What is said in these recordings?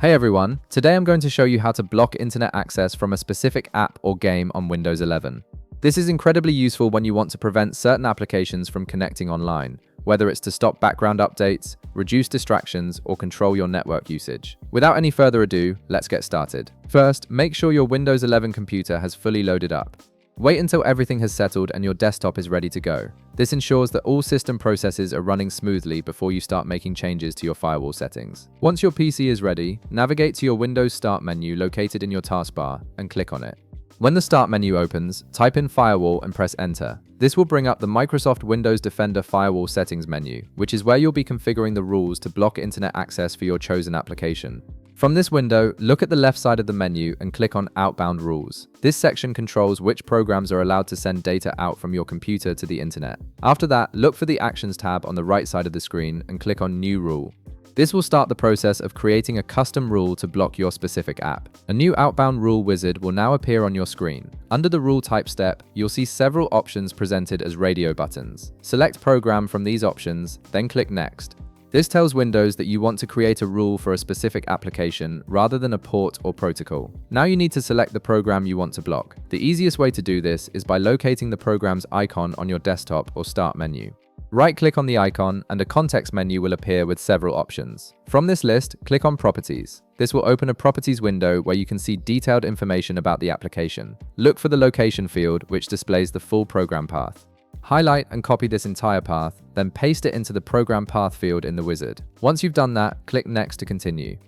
Hey everyone, today I'm going to show you how to block internet access from a specific app or game on Windows 11. This is incredibly useful when you want to prevent certain applications from connecting online, whether it's to stop background updates, reduce distractions, or control your network usage. Without any further ado, let's get started. First, make sure your Windows 11 computer has fully loaded up. Wait until everything has settled and your desktop is ready to go. This ensures that all system processes are running smoothly before you start making changes to your firewall settings. Once your PC is ready, navigate to your Windows Start menu located in your taskbar and click on it. When the Start menu opens, type in Firewall and press Enter. This will bring up the Microsoft Windows Defender Firewall Settings menu, which is where you'll be configuring the rules to block internet access for your chosen application. From this window, look at the left side of the menu and click on Outbound Rules. This section controls which programs are allowed to send data out from your computer to the internet. After that, look for the Actions tab on the right side of the screen and click on New Rule. This will start the process of creating a custom rule to block your specific app. A new outbound rule wizard will now appear on your screen. Under the rule type step, you'll see several options presented as radio buttons. Select Program from these options, then click Next. This tells Windows that you want to create a rule for a specific application rather than a port or protocol. Now you need to select the program you want to block. The easiest way to do this is by locating the program's icon on your desktop or Start menu. Right-click on the icon and a context menu will appear with several options. From this list, click on Properties. This will open a Properties window where you can see detailed information about the application. Look for the Location field, which displays the full program path. Highlight and copy this entire path, then paste it into the Program Path field in the wizard. Once you've done that, click Next to continue.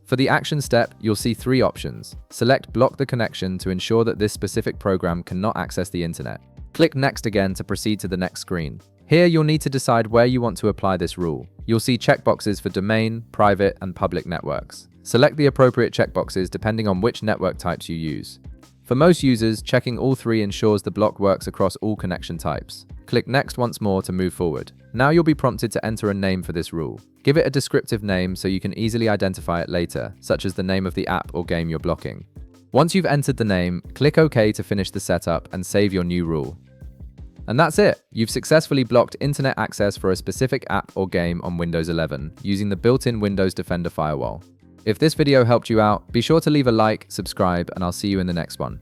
For the action step, you'll see three options. Select Block the connection to ensure that this specific program cannot access the internet. Click Next again to proceed to the next screen. Here, you'll need to decide where you want to apply this rule. You'll see checkboxes for domain, private, and public networks. Select the appropriate checkboxes depending on which network types you use. For most users, checking all three ensures the block works across all connection types. Click Next once more to move forward. Now you'll be prompted to enter a name for this rule. Give it a descriptive name so you can easily identify it later, such as the name of the app or game you're blocking. Once you've entered the name, click OK to finish the setup and save your new rule. And that's it! You've successfully blocked internet access for a specific app or game on Windows 11 using the built-in Windows Defender firewall. If this video helped you out, be sure to leave a like, subscribe, and I'll see you in the next one.